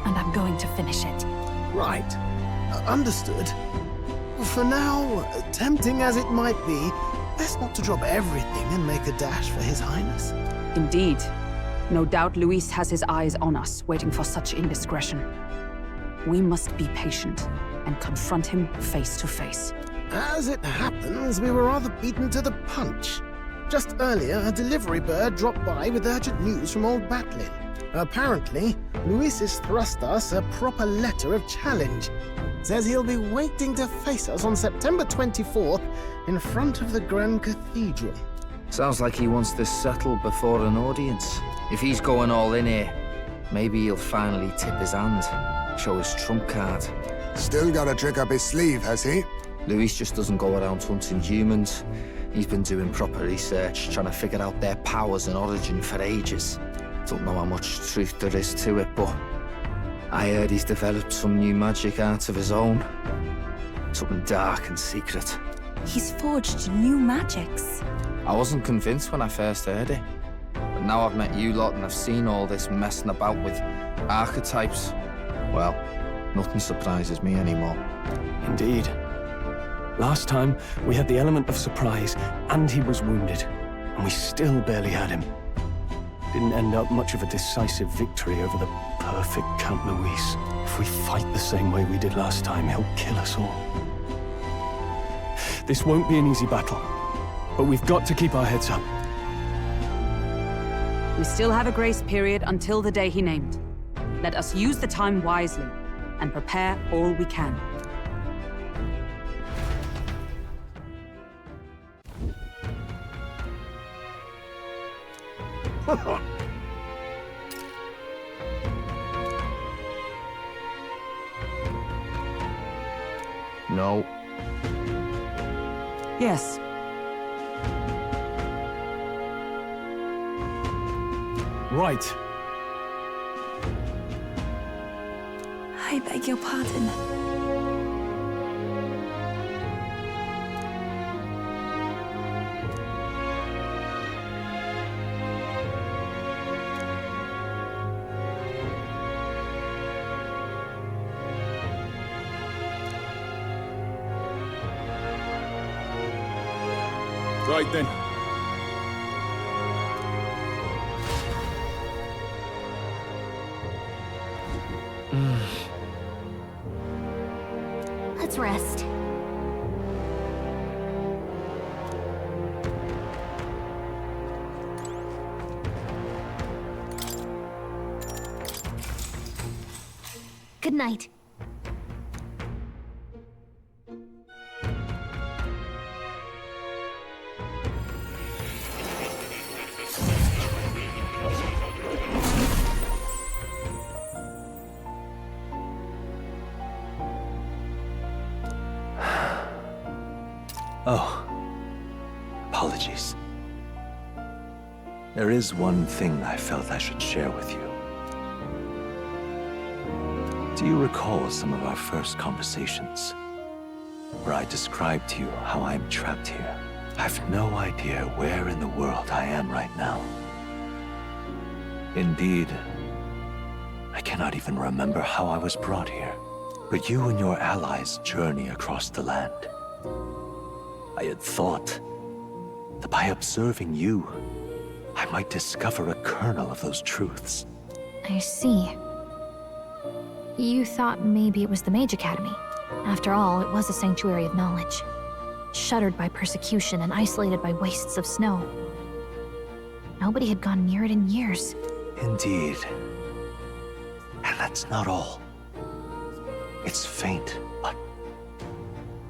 [SPEAKER 1] And I'm going to finish it.
[SPEAKER 2] Right. Understood. For now, tempting as it might be, best not to drop everything and make a dash for His Highness.
[SPEAKER 13] Indeed. No doubt Luis has his eyes on us, waiting for such indiscretion. We must be patient and confront him face to face.
[SPEAKER 2] As it happens, we were rather beaten to the punch. Just earlier, a delivery bird dropped by with urgent news from old Batlin. Apparently, Luis has thrust us a proper letter of challenge. Says he'll be waiting to face us on September 24th in front of the Grand Cathedral.
[SPEAKER 8] Sounds like he wants this settled before an audience. If he's going all in here, maybe he'll finally tip his hand, show his trump card.
[SPEAKER 7] Still got a trick up his sleeve, has he?
[SPEAKER 8] Luis just doesn't go around hunting humans. He's been doing proper research, trying to figure out their powers and origin for ages. Don't know how much truth there is to it, but I heard he's developed some new magic art of his own. Something dark and secret.
[SPEAKER 6] He's forged new magics.
[SPEAKER 8] I wasn't convinced when I first heard it. But now I've met you lot and I've seen all this messing about with archetypes. Well, nothing surprises me anymore.
[SPEAKER 3] Indeed. Last time, we had the element of surprise, and he was wounded. And we still barely had him. Didn't end up much of a decisive victory over the perfect Count Luis. If we fight the same way we did last time, he'll kill us all. This won't be an easy battle, but we've got to keep our heads up.
[SPEAKER 13] We still have a grace period until the day he named. Let us use the time wisely and prepare all we can.
[SPEAKER 8] No.
[SPEAKER 13] Yes.
[SPEAKER 3] Right.
[SPEAKER 6] I beg your pardon.
[SPEAKER 16] Right then.
[SPEAKER 11] Let's rest. Good night.
[SPEAKER 9] Oh, apologies. There is one thing I felt I should share with you. Do you recall some of our first conversations, where I described to you how I'm trapped here? I've no idea where in the world I am right now. Indeed, I cannot even remember how I was brought here. But you and your allies journey across the land. I had thought that by observing you, I might discover a kernel of those truths.
[SPEAKER 1] I see. You thought maybe it was the Mage Academy. After all, it was a sanctuary of knowledge. Shuttered by persecution and isolated by wastes of snow. Nobody had gone near it in years.
[SPEAKER 9] Indeed. And that's not all. It's faint, but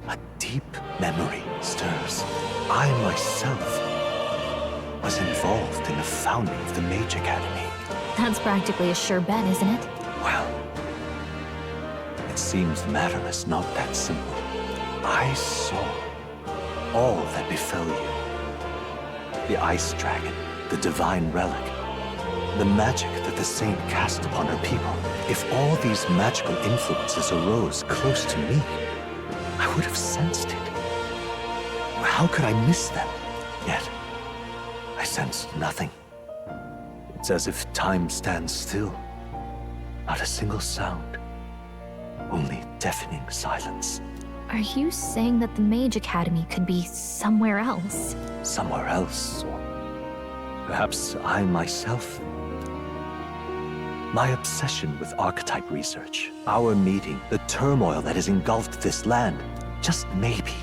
[SPEAKER 9] a deep memory stirs. I myself was involved in the founding of the Mage Academy.
[SPEAKER 1] That's practically a sure bet, isn't it?
[SPEAKER 9] Well, it seems the matter is not that simple. I saw all that befell you. The ice dragon, the divine relic, the magic that the saint cast upon her people. If all these magical influences arose close to me, I would have sensed it. How could I miss them? Yet, I sensed nothing. It's as if time stands still. Not a single sound. Only deafening silence.
[SPEAKER 1] Are you saying that the Mage Academy could be somewhere else?
[SPEAKER 9] Somewhere else, or perhaps I myself? My obsession with archetype research, our meeting, the turmoil that has engulfed this land, just maybe,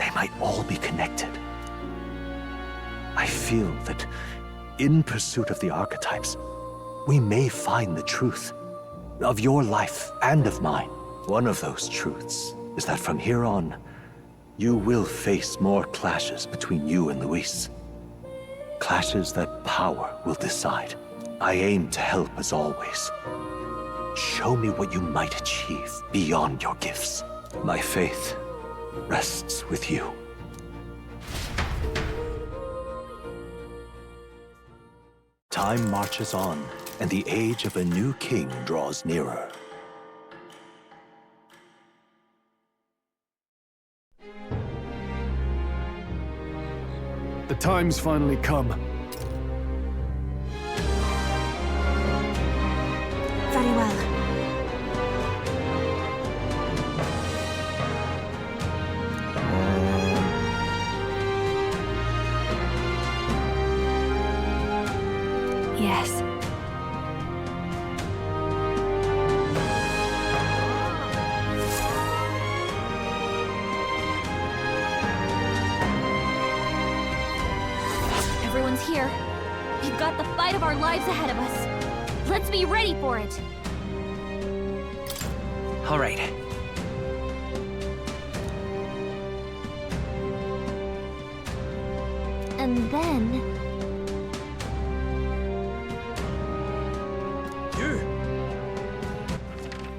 [SPEAKER 9] they might all be connected. I feel that in pursuit of the archetypes, we may find the truth of your life and of mine. One of those truths is that from here on, you will face more clashes between you and Luis. Clashes that power will decide. I aim to help as always. Show me what you might achieve beyond your gifts. My faith rests with you. Time marches on, and the age of a new king draws nearer.
[SPEAKER 3] The time's finally come.
[SPEAKER 6] Very well.
[SPEAKER 1] Yes.
[SPEAKER 11] Everyone's here. We've got the fight of our lives ahead of us. Let's be ready for it.
[SPEAKER 8] All right.
[SPEAKER 11] And then...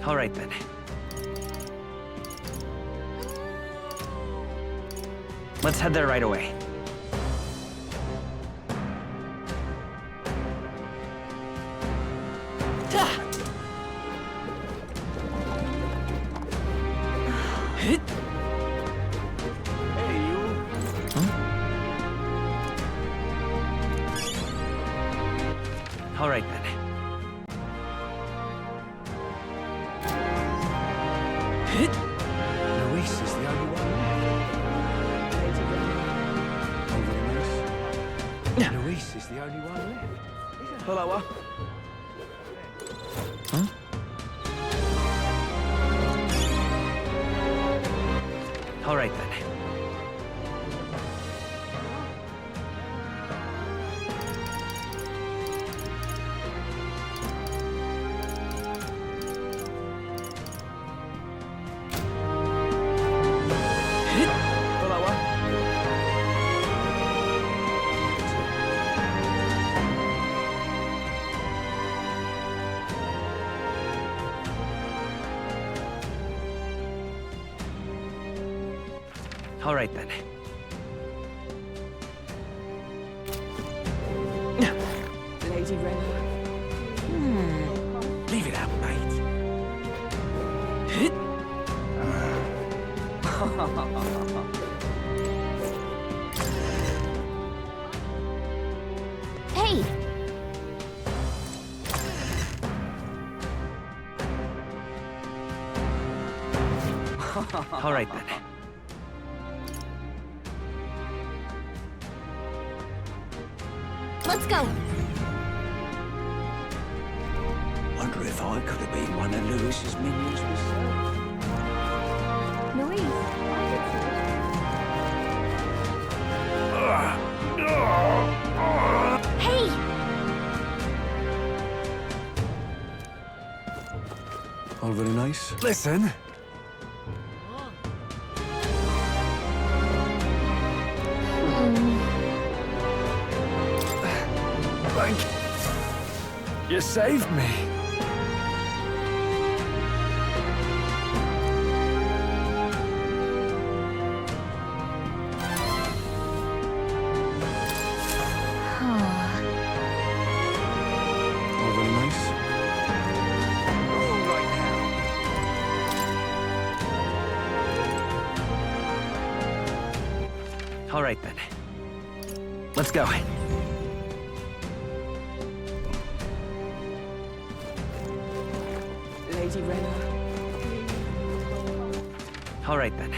[SPEAKER 8] All right, then. Let's head there right away. All right, then.
[SPEAKER 23] Luis is the only one left. Luis is the only one left. Hello, Huh?
[SPEAKER 8] All right, then. All right, then.
[SPEAKER 5] Lady Rella.
[SPEAKER 8] Leave it out, mate.
[SPEAKER 11] Hey!
[SPEAKER 8] All right, then.
[SPEAKER 11] Let's go!
[SPEAKER 8] Wonder if I could have been one of Lewis's minions myself.
[SPEAKER 11] Louise, why did you... Hey!
[SPEAKER 3] All very nice.
[SPEAKER 16] Listen. Thank you. You saved me.
[SPEAKER 3] All very nice.
[SPEAKER 9] All right, then. Let's go.
[SPEAKER 13] Lady Rella.
[SPEAKER 9] All right, then.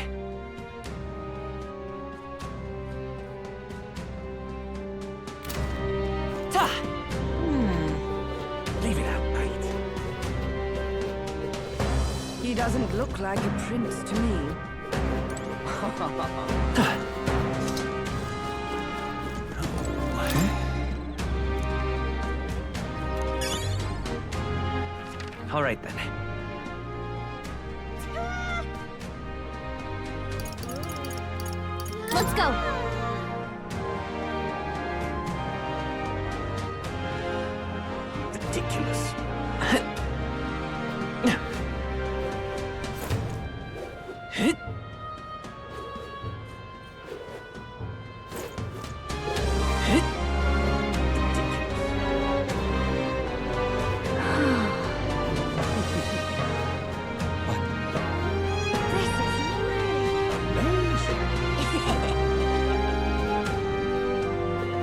[SPEAKER 8] Leave it out, mate.
[SPEAKER 13] He doesn't look like a prince to me.
[SPEAKER 9] All right, then.
[SPEAKER 11] Let's go!
[SPEAKER 9] Ridiculous.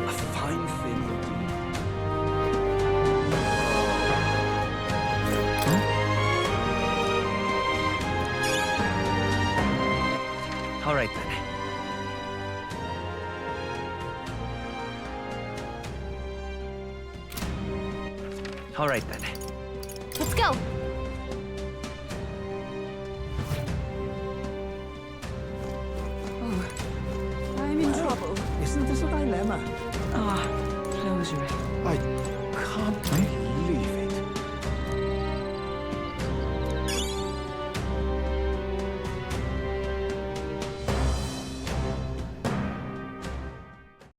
[SPEAKER 8] A fine thing indeed.
[SPEAKER 9] All right, then. All right, then.
[SPEAKER 11] Let's go!
[SPEAKER 13] I'm in trouble.
[SPEAKER 8] Isn't this a dilemma?
[SPEAKER 13] Ah, closure.
[SPEAKER 2] I